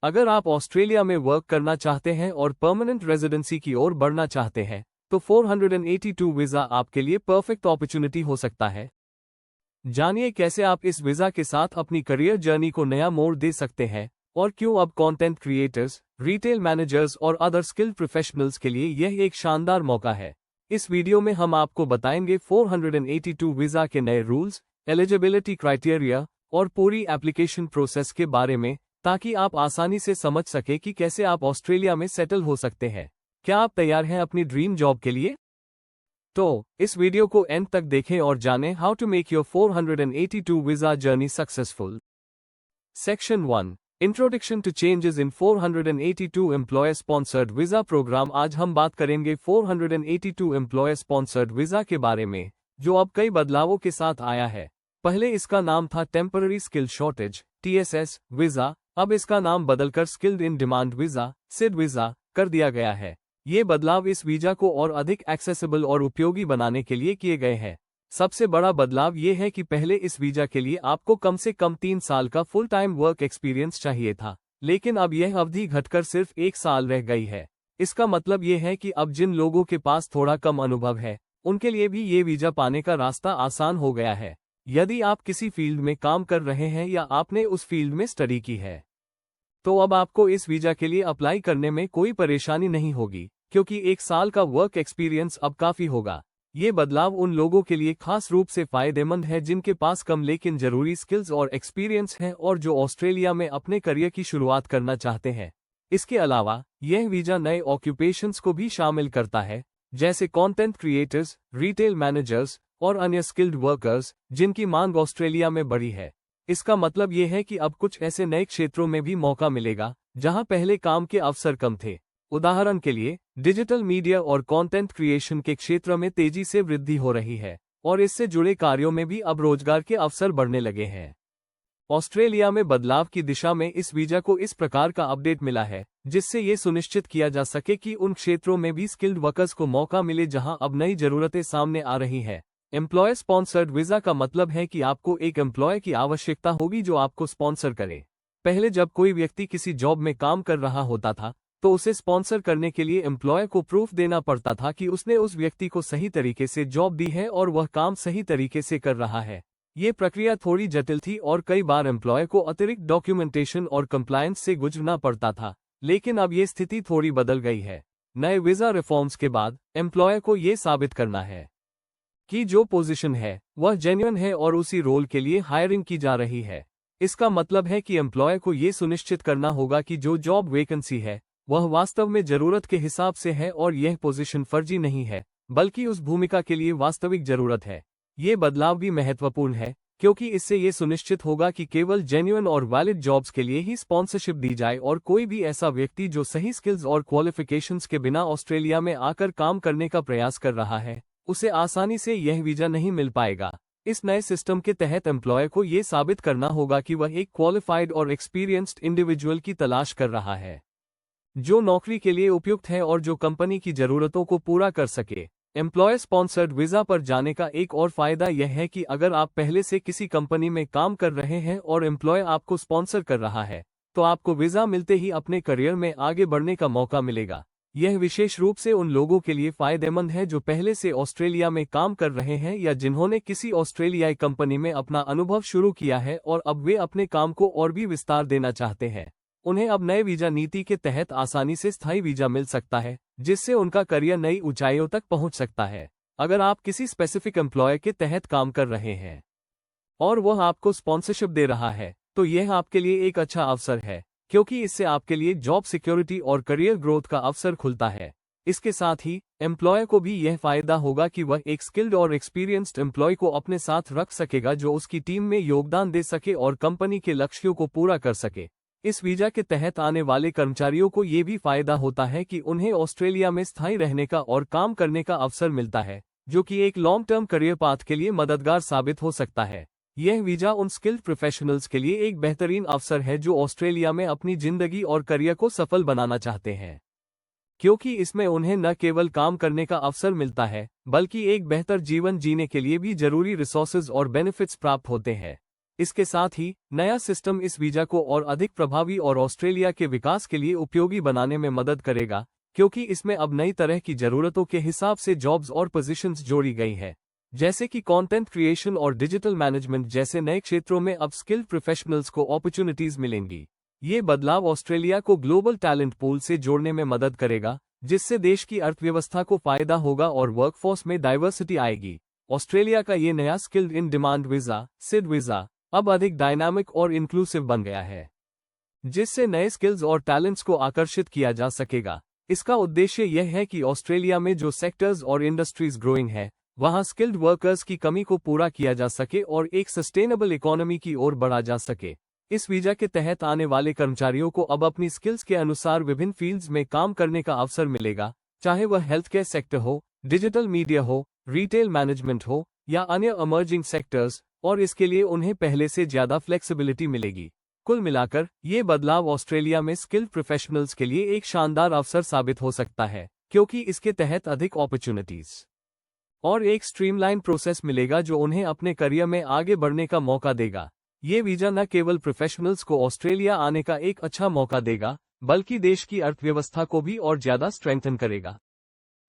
अगर आप ऑस्ट्रेलिया में वर्क करना चाहते हैं और परमानेंट रेजिडेंसी की ओर बढ़ना चाहते हैं तो 482 वीज़ा आपके लिए परफेक्ट अपॉर्चुनिटी हो सकता है। जानिए कैसे आप इस वीज़ा के साथ अपनी करियर जर्नी को नया मोड़ दे सकते हैं और क्यों अब कंटेंट क्रिएटर्स, रिटेल मैनेजर्स और अदर स्किल्ड प्रोफेशनल्स के लिए यह एक शानदार मौका है। इस वीडियो में हम आपको बताएंगे 482 वीज़ा के नए रूल्स, एलिजिबिलिटी क्राइटेरिया और पूरी एप्लीकेशन प्रोसेस के बारे में, ताकि आप आसानी से समझ सके कि कैसे आप ऑस्ट्रेलिया में सेटल हो सकते हैं। क्या आप तैयार हैं अपनी ड्रीम जॉब के लिए? तो इस वीडियो को एंड तक देखें और जानें how to make your 482 visa journey successful. Section 1, introduction to changes in 482 employer sponsored visa programme. आज हम बात करेंगे 482 एम्प्लॉयर स्पॉन्सर्ड वीज़ा के बारे में, जो अब कई बदलावों के साथ आया है। पहले इसका नाम था temporary skill shortage (TSS) visa, अब इसका नाम बदलकर skilled in demand visa (SID) visa कर दिया गया है। ये बदलाव इस वीज़ा को और अधिक एक्सेसिबल और उपयोगी बनाने के लिए किए गए हैं। सबसे बड़ा बदलाव ये है कि पहले इस वीज़ा के लिए आपको कम से कम 3 साल का फुल टाइम वर्क एक्सपीरियंस चाहिए था, लेकिन अब यह अवधि घटकर सिर्फ 1 साल रह गई है। इसका मतलब ये है कि अब जिन लोगों के पास थोड़ा कम अनुभव है, उनके लिए भी ये वीज़ा पाने का रास्ता आसान हो गया है। यदि आप किसी फील्ड में काम कर रहे हैं या आपने उस फील्ड में स्टडी की है, तो अब आपको इस वीज़ा के लिए अप्लाई करने में कोई परेशानी नहीं होगी, क्योंकि 1 साल का वर्क एक्सपीरियंस अब काफ़ी होगा। ये बदलाव उन लोगों के लिए खास रूप से फ़ायदेमंद है जिनके पास कम लेकिन ज़रूरी स्किल्स और एक्सपीरियंस हैं और जो ऑस्ट्रेलिया में अपने करियर की शुरुआत करना चाहते हैं। इसके अलावा यह वीज़ा नए ऑक्यूपेशंस को भी शामिल करता है, जैसे कंटेंट क्रिएटर्स, रिटेल मैनेजर्स और अन्य स्किल्ड वर्कर्स, जिनकी मांग ऑस्ट्रेलिया में बढ़ी है। इसका मतलब ये है कि अब कुछ ऐसे नए क्षेत्रों में भी मौका मिलेगा जहां पहले काम के अवसर कम थे। उदाहरण के लिए, डिजिटल मीडिया और कंटेंट क्रिएशन के क्षेत्र में तेजी से वृद्धि हो रही है और इससे जुड़े कार्यों में भी अब रोजगार के अवसर बढ़ने लगे हैं। ऑस्ट्रेलिया में बदलाव की दिशा में इस वीज़ा को इस प्रकार का अपडेट मिला है, जिससे ये सुनिश्चित किया जा सके कि उन क्षेत्रों में भी स्किल्ड वर्कर्स को मौका मिले जहां अब नई जरूरतें सामने आ रही हैं। एम्प्लॉयर स्पॉन्सर्ड वीज़ा का मतलब है कि आपको एक एम्प्लॉय की आवश्यकता होगी जो आपको स्पॉन्सर करे। पहले जब कोई व्यक्ति किसी जॉब में काम कर रहा होता था, तो उसे स्पॉन्सर करने के लिए एम्प्लॉयर को प्रूफ देना पड़ता था कि उसने उस व्यक्ति को सही तरीके से जॉब दी है और वह काम सही तरीके से कर रहा है। ये प्रक्रिया थोड़ी जटिल थी और कई बार एम्प्लॉयर को अतिरिक्त डॉक्यूमेंटेशन और कंप्लायंस से गुजरना पड़ता था, लेकिन अब ये स्थिति थोड़ी बदल गई है। नए वीज़ा रिफॉर्म्स के बाद एम्प्लॉयर को ये साबित करना है कि जो पोजीशन है वह जेन्युइन है और उसी रोल के लिए हायरिंग की जा रही है। इसका मतलब है कि एम्प्लॉयर को ये सुनिश्चित करना होगा कि जो जॉब वैकेंसी है वह वास्तव में जरूरत के हिसाब से है और यह पोजीशन फर्जी नहीं है, बल्कि उस भूमिका के लिए वास्तविक जरूरत है। ये बदलाव भी महत्वपूर्ण है, क्योंकि इससे ये सुनिश्चित होगा कि केवल जेन्युइन और वैलिड जॉब्स के लिए ही स्पॉन्सरशिप दी जाए और कोई भी ऐसा व्यक्ति जो सही स्किल्स और क्वालिफिकेशंस के बिना ऑस्ट्रेलिया में आकर काम करने का प्रयास कर रहा है, उसे आसानी से यह वीज़ा नहीं मिल पाएगा। इस नए सिस्टम के तहत एम्प्लॉयर को ये साबित करना होगा कि वह एक क्वालिफाइड और एक्सपीरियंस्ड इंडिविजुअल की तलाश कर रहा है, जो नौकरी के लिए उपयुक्त है और जो कंपनी की जरूरतों को पूरा कर सके। एम्प्लॉयर स्पॉन्सर्ड वीज़ा पर जाने का एक और फायदा यह है कि अगर आप पहले से किसी कंपनी में काम कर रहे हैं और एम्प्लॉयर आपको स्पॉन्सर कर रहा है, तो आपको वीज़ा मिलते ही अपने करियर में आगे बढ़ने का मौका मिलेगा। यह विशेष रूप से उन लोगों के लिए फायदेमंद है जो पहले से ऑस्ट्रेलिया में काम कर रहे हैं या जिन्होंने किसी ऑस्ट्रेलियाई कंपनी में अपना अनुभव शुरू किया है और अब वे अपने काम को और भी विस्तार देना चाहते हैं। उन्हें अब नए वीज़ा नीति के तहत आसानी से स्थायी वीज़ा मिल सकता है, जिससे उनका करियर नई ऊंचाइयों तक पहुंच सकता है। अगर आप किसी स्पेसिफिक एम्प्लॉयर के तहत काम कर रहे हैं और वह आपको स्पॉन्सरशिप दे रहा है, तो यह आपके लिए एक अच्छा अवसर है, क्योंकि इससे आपके लिए जॉब सिक्योरिटी और करियर ग्रोथ का अवसर खुलता है। इसके साथ ही एम्प्लॉयर को भी यह फायदा होगा कि वह एक स्किल्ड और एक्सपीरियंस्ड एम्प्लॉय को अपने साथ रख सकेगा जो उसकी टीम में योगदान दे सके और कंपनी के लक्ष्यों को पूरा कर सके। इस वीज़ा के तहत आने वाले कर्मचारियों को ये भी फायदा होता है कि उन्हें ऑस्ट्रेलिया में स्थायी रहने का और काम करने का अवसर मिलता है, जो कि एक लॉन्ग टर्म करियर पाथ के लिए मददगार साबित हो सकता है। यह वीज़ा उन स्किल्ड प्रोफेशनल्स के लिए एक बेहतरीन अवसर है जो ऑस्ट्रेलिया में अपनी जिंदगी और करियर को सफल बनाना चाहते हैं, क्योंकि इसमें उन्हें न केवल काम करने का अवसर मिलता है, बल्कि एक बेहतर जीवन जीने के लिए भी जरूरी रिसोर्सेज और बेनिफिट्स प्राप्त होते हैं। इसके साथ ही नया सिस्टम इस वीजा को और अधिक प्रभावी और ऑस्ट्रेलिया के विकास के लिए उपयोगी बनाने में मदद करेगा, क्योंकि इसमें अब नई तरह की जरूरतों के हिसाब से जॉब्स और पोजीशंस जोड़ी गई है, जैसे कि कंटेंट क्रिएशन और डिजिटल मैनेजमेंट जैसे नए क्षेत्रों में अब स्किल्ड प्रोफेशनल्स को अपॉर्चुनिटीज मिलेंगी। ये बदलाव ऑस्ट्रेलिया को ग्लोबल टैलेंट पूल से जोड़ने में मदद करेगा, जिससे देश की अर्थव्यवस्था को फायदा होगा और वर्कफोर्स में डाइवर्सिटी आएगी। ऑस्ट्रेलिया का ये नया skilled in demand visa SID visa अब अधिक डायनामिक और इंक्लूसिव बन गया है, जिससे नए स्किल्स और टैलेंट्स को आकर्षित किया जा सकेगा। इसका उद्देश्य यह है कि ऑस्ट्रेलिया में जो सेक्टर्स और इंडस्ट्रीज ग्रोइंग है, वहां स्किल्ड वर्कर्स की कमी को पूरा किया जा सके और एक सस्टेनेबल इकोनॉमी की ओर बढ़ा जा सके। इस वीजा के तहत आने वाले कर्मचारियों को अब अपनी स्किल्स के अनुसार विभिन्न फील्ड्स में काम करने का अवसर मिलेगा, चाहे वह हेल्थ केयर सेक्टर हो, डिजिटल मीडिया हो, रिटेल मैनेजमेंट हो या अन्य इमर्जिंग सेक्टर्स, और इसके लिए उन्हें पहले से ज्यादा फ्लेक्सिबिलिटी मिलेगी। कुल मिलाकर ये बदलाव ऑस्ट्रेलिया में स्किल्ड प्रोफेशनल्स के लिए एक शानदार अवसर साबित हो सकता है, क्योंकि इसके तहत अधिक अपॉर्चुनिटीज और एक स्ट्रीमलाइन प्रोसेस मिलेगा जो उन्हें अपने करियर में आगे बढ़ने का मौका देगा। ये वीजा न केवल प्रोफेशनल्स को ऑस्ट्रेलिया आने का एक अच्छा मौका देगा, बल्कि देश की अर्थव्यवस्था को भी और ज्यादा स्ट्रेंथन करेगा।